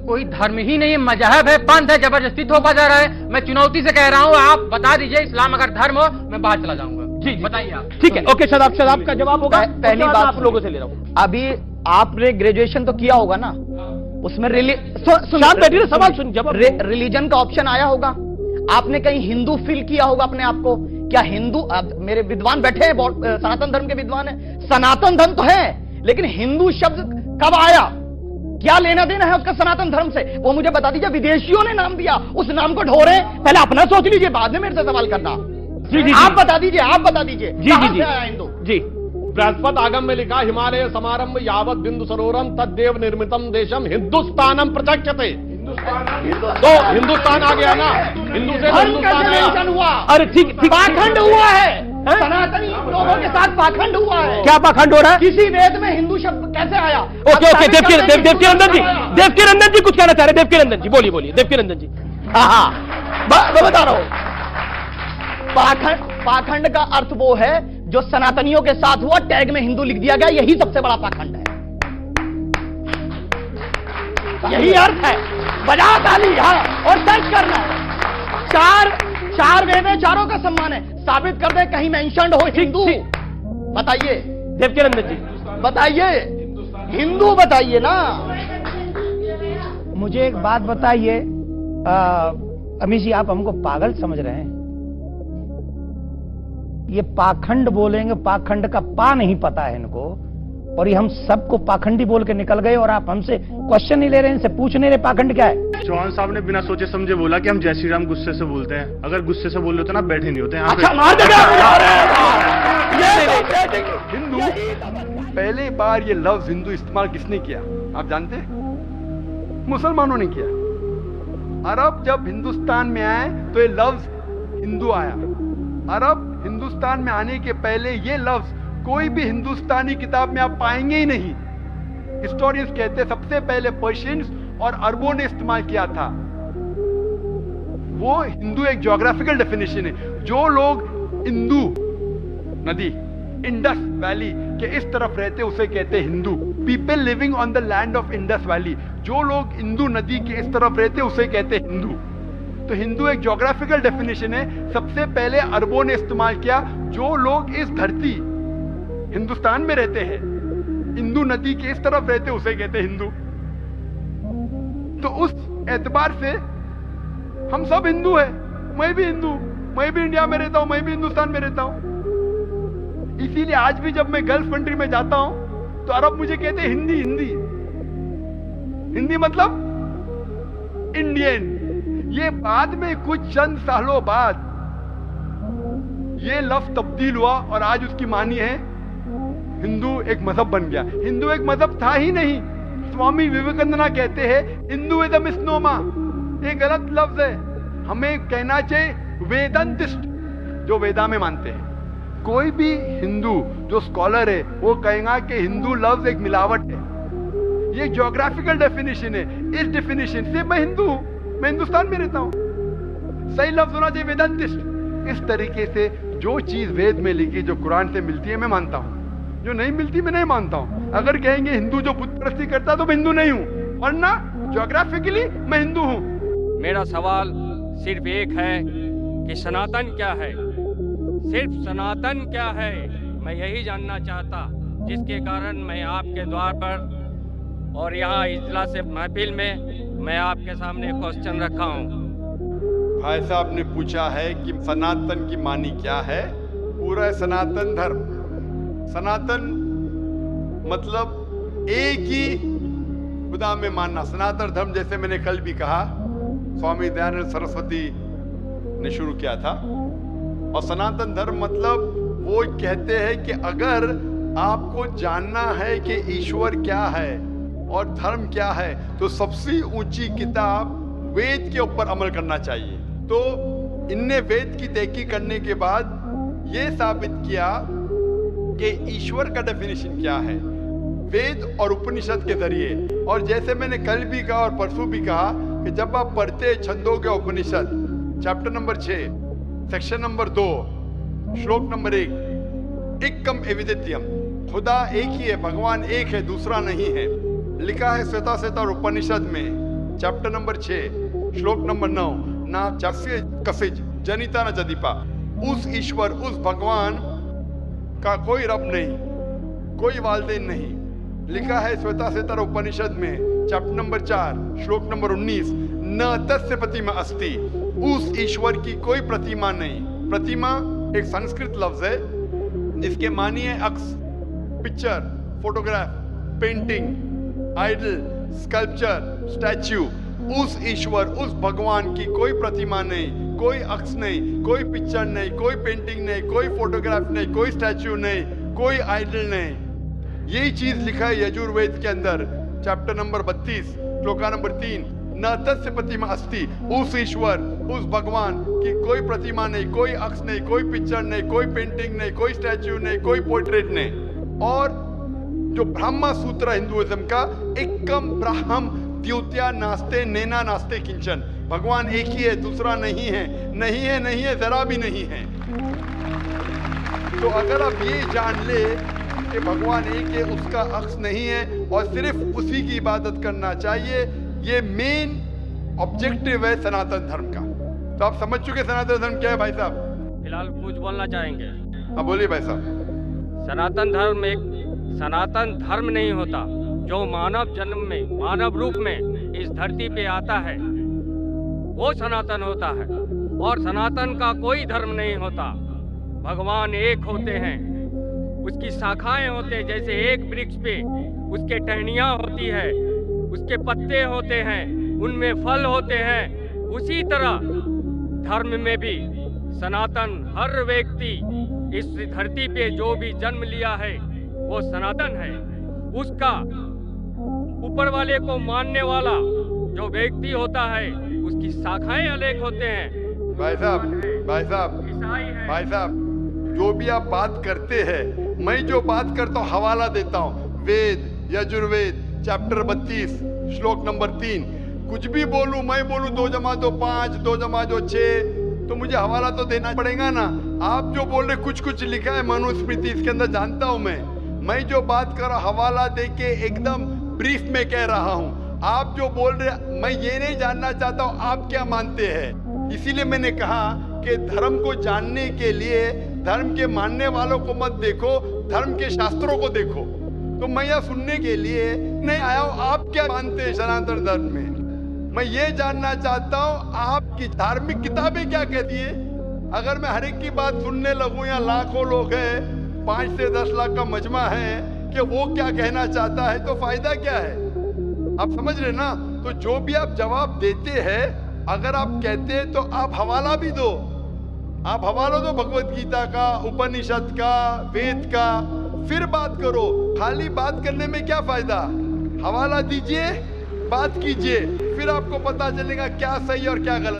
कोई धर्म ही नहीं है, मजहब है, पंथ है, जबरदस्ती थोपा जा रहा है। मैं चुनौती से कह रहा हूँ, आप बता दीजिए इस्लाम अगर धर्म हो, मैं बाहर चला जाऊंगा। जी बताइए आप। ठीक है, ओके शदाब, शदाब का जवाब होगा। पहली बात आप लोगों से ले रहा हूँ। अभी आपने ग्रेजुएशन तो किया होगा ना, उसमें शांत बैठिए, सवाल सुन, जवाब रिलीजन का ऑप्शन आया होगा। आपने कहीं हिंदू फील किया होगा अपने आप को? क्या हिंदू, मेरे विद्वान बैठे हैं, सनातन धर्म के विद्वान हैं, सनातन धर्म तो है, लेकिन हिंदू शब्द कब आया? क्या लेना देना है उसका सनातन धर्म से? वो मुझे बता दीजिए। विदेशियों ने नाम दिया, उस नाम को ढोरे, पहले अपना सोच लीजिए, बाद में मेरे से सवाल करना। जी जी, आप बता दीजिए, आप बता दीजिए। जी जी जी हिंदू जी। बृहस्पति आगम में लिखा, हिमालय समारंभ यावत बिंदु सरोवरम तद्देव निर्मितम देशम हिंदुस्तानम प्रचक्षते। तो हिंदुस्तान आ गया ना, हिंदू से हिंदुस्तान आया। हुआ। अरे ठीक, पाखंड हुआ है, सनातनी लोगों के साथ पाखंड हुआ है। क्या पाखंड हो रहा है? किसी वेद में हिंदू शब्द कैसे आया? ओके ओके, देवकीनंदन जी, देवकीनंदन जी कुछ कहना चाह रहे हैं। देवकीनंदन जी बोलिए, बोलिए देवकीनंदन जी। हाँ, मैं बता रहा हूं। पाखंड का अर्थ वो है जो सनातनियों के साथ हुआ, टैग में हिंदू लिख दिया गया, यही सबसे बड़ा पाखंड है। यही अर्थ है। बजा ताली, हाँ, और सर्च करना है। चार वेद है, चारों का सम्मान है। साबित कर दे कहीं मेंशन्ड हो हिंदू। बताइए देवकीनंदन जी, बताइए, हिंदू बताइए ना। मुझे एक बात बताइए, अमीश जी, आप हमको पागल समझ रहे हैं? ये पाखंड बोलेंगे, पाखंड का पा नहीं पता है इनको, और ये हम सबको पाखंडी बोल के निकल गए, और आप हमसे क्वेश्चन नहीं ले रहे, इनसे पूछ नहीं रहे पाखंड क्या है। चौहान साहब ने बिना सोचे समझे बोला कि हम जय श्री राम गुस्से से बोलते हैं। अगर गुस्से से बोल रहे होते ना, बैठे नहीं होते यहाँ पे। अच्छा, मार हिंदू, पहली बार ये लफ्ज हिंदू इस्तेमाल किसने किया आप जानते हैं? मुसलमानों ने किया। अरब जब हिंदुस्तान में आए तो ये लफ्ज हिंदू आया। अरब हिंदुस्तान में आने के पहले ये लफ्ज कोई भी हिंदुस्तानी किताब में आप पाएंगे ही नहीं। हिस्टोरियंस कहते हैं सबसे पहले पर्शियंस और अरबों ने इस्तेमाल किया था। वो हिंदू एक ज्योग्राफिकल डेफिनेशन है। जो लोग इंदु नदी, इंडस वैली के इस तरफ रहते उसे कहते हैं Hindu. People living on the land of Indus valley, जो लोग इंदु नदी के इस तरफ रहते उसे कहते हैं हिंदू। तो हिंदू एक ज्योग्राफिकल डेफिनेशन है, सबसे पहले अरबों ने इस्तेमाल किया। जो लोग इस धरती हिंदुस्तान में रहते हैं, इंदु नदी के इस तरफ रहते उसे कहते हैं हिंदू। तो उस एतबार से हम सब हिंदू हैं। मैं भी हिंदू, मैं भी इंडिया में रहता हूं, मैं भी हिंदुस्तान में रहता हूं। इसीलिए आज भी जब मैं गल्फ कंट्री में जाता हूं तो अरब मुझे कहते हैं हिंदी। हिंदी हिंदी मतलब इंडियन। ये बाद में कुछ चंद सालों बाद ये लफ्ज तब्दील हुआ और आज उसकी मानी है हिंदू एक मजहब बन गया। हिंदू एक मजहब था ही नहीं। स्वामी विवेकानंद कहते हैं हिंदुइज्म मिसनोमा, ये गलत लफ्ज है। हमें कहना चाहिए वेदांतिस्ट, जो वेदा में मानते हैं। कोई भी हिंदू जो स्कॉलर है वो कहेगा कि हिंदू लफ्ज एक मिलावट है। ये ज्योग्राफिकल डेफिनेशन है। इस डेफिनेशन से मैं हिंदू हूं, मैं हिंदुस्तान में रहता हूं। सही लफ्ज होना चाहिए वेदांतिस्ट। इस तरीके से जो चीज वेद में लिखी, जो कुरान से मिलती है, मैं मानता हूं। जो नहीं मिलती मैं नहीं मानता हूं। अगर कहेंगे हिंदू जो बुत परस्ती करता तो मैं हिंदू नहीं हूं, वरना ज्योग्राफिकली मैं हिंदू हूं। मेरा सवाल सिर्फ एक है कि सनातन क्या है? सिर्फ सनातन क्या है, मैं यही जानना चाहता, जिसके कारण मैं आपके द्वार पर और यहाँ इजलास महफिल में मैं आपके सामने क्वेश्चन रखा हूँ। भाई साहब ने पूछा है कि सनातन की मानी क्या है। पूरा है सनातन धर्म। सनातन मतलब एक ही खुदा में मानना। सनातन धर्म जैसे मैंने कल भी कहा, स्वामी दयानंद सरस्वती ने शुरू किया था। और सनातन धर्म मतलब वो कहते हैं कि अगर आपको जानना है कि ईश्वर क्या है और धर्म क्या है तो सबसे ऊंची किताब वेद के ऊपर अमल करना चाहिए। तो इनने वेद की तहकीक करने के बाद ये साबित किया कि ईश्वर का डेफिनेशन क्या है वेद और उपनिषद के जरिए। और जैसे मैंने कल भी कहा और परसों भी कहा कि जब आप पढ़ते छंदोग्य उपनिषद चैप्टर नंबर 6 सेक्शन नंबर 2 श्लोक नंबर 1, एकम एविदित्यम, खुदा एक ही है, भगवान एक है, दूसरा नहीं है, लिखा है श्वेता श्वेता उपनिषद में चैप्टर नंबर 6 श्लोक नंबर 9, ना चस्य कसिज जनिता न जदीपा, उस ईश्वर उस भगवान का कोई रब नहीं, कोई वालदेन नहीं। लिखा है श्वेताश्वेतर उपनिषद में चैप्टर नंबर 4 श्लोक नंबर 19, न तस्य प्रतिमा अस्ति, उस ईश्वर की कोई प्रतिमा नहीं। प्रतिमा एक संस्कृत लफ्ज है जिसके मानी है अक्स, picture, photograph, painting, idol, sculpture, statue. उस ईश्वर उस भगवान की कोई प्रतिमा नहीं, कोई अक्स नहीं, कोई पिक्चर नहीं, कोई पेंटिंग नहीं, कोई फोटोग्राफ नहीं, कोई स्टैच्यू नहीं, कोई आइडल नहीं। यही चीज लिखा है यजुर्वेद के अंदर चैप्टर नंबर 32 श्लोका नंबर 3, न तस्य प्रतिमा अस्ति, उस ईश्वर उस भगवान की कोई प्रतिमा नहीं, कोई अक्स नहीं, कोई पिक्चर नहीं, कोई पेंटिंग नहीं, कोई स्टैच्यू नहीं, कोई पोर्ट्रेट नहीं। और जो ब्रह्मा सूत्र हिंदुइज्म का, एकम ब्रह्म द्वितीया नास्ते नेना नास्ते किंचन, भगवान एक ही है, दूसरा नहीं है, नहीं है, नहीं है, जरा भी नहीं है। तो अगर आप ये जान ले कि भगवान एक है, उसका अक्स नहीं है और सिर्फ उसी की इबादत करना चाहिए, ये मेन ऑब्जेक्टिव है सनातन धर्म का। तो आप समझ चुके सनातन धर्म क्या है भाई साहब? फिलहाल कुछ बोलना चाहेंगे? हाँ बोलिए भाई साहब। सनातन धर्म एक सनातन धर्म नहीं होता, जो मानव जन्म में मानव रूप में इस धरती पे आता है वो सनातन होता है, और सनातन का कोई धर्म नहीं होता। भगवान एक होते हैं, उसकी शाखाएं होते हैं, जैसे एक वृक्ष पे उसके टहनियाँ होती है, उसके पत्ते होते हैं, उनमें फल होते हैं, उसी तरह धर्म में भी सनातन हर व्यक्ति इस धरती पे जो भी जन्म लिया है वो सनातन है। उसका ऊपर वाले को मानने वाला जो व्यक्ति होता है उसकी शाखाएं अलग होते हैं। भाई साहब, भाई साहब, ईसाई है। भाई साहब, जो भी आप बात करते हैं, मैं जो बात करता हूँ हवाला देता हूँ, वेद यजुर्वेद चैप्टर 32 श्लोक नंबर 3। कुछ भी बोलूं, मैं बोलूं 2 जमा 2 5, 2 जमा 2 6, तो मुझे हवाला तो देना पड़ेगा ना। आप जो बोल रहे कुछ कुछ लिखा है मनुस्मृति, इसके अंदर जानता हूं मैं जो बात कर रहा हवाला दे के एकदम ब्रीफ में कह रहा हूं। आप जो बोल रहे, मैं ये नहीं जानना चाहता हूं आप क्या मानते हैं। इसीलिए मैंने कहा कि धर्म को जानने के लिए धर्म के मानने वालों को मत देखो, धर्म के शास्त्रों को देखो। तो मैं यह सुनने के लिए नहीं आया हूं आप क्या मानते हैं सनातन धर्म में। मैं ये जानना चाहता हूं आपकी धार्मिक किताबें क्या कहती है। अगर मैं हर एक की बात सुनने लगूं, या लाखों लोग हैं, 5 से 10 लाख का मजमा है, कि वो क्या कहना चाहता है, तो फायदा क्या है। आप समझ रहे ना। तो जो भी आप जवाब देते हैं, अगर आप कहते हैं तो आप हवाला भी दो। आप हवाला दो भगवत गीता का, उपनिषद का, वेद का, फिर बात करो। खाली बात करने में क्या फायदा। हवाला दीजिए, बात कीजिए, फिर आपको पता चलेगा क्या सही और क्या गलत।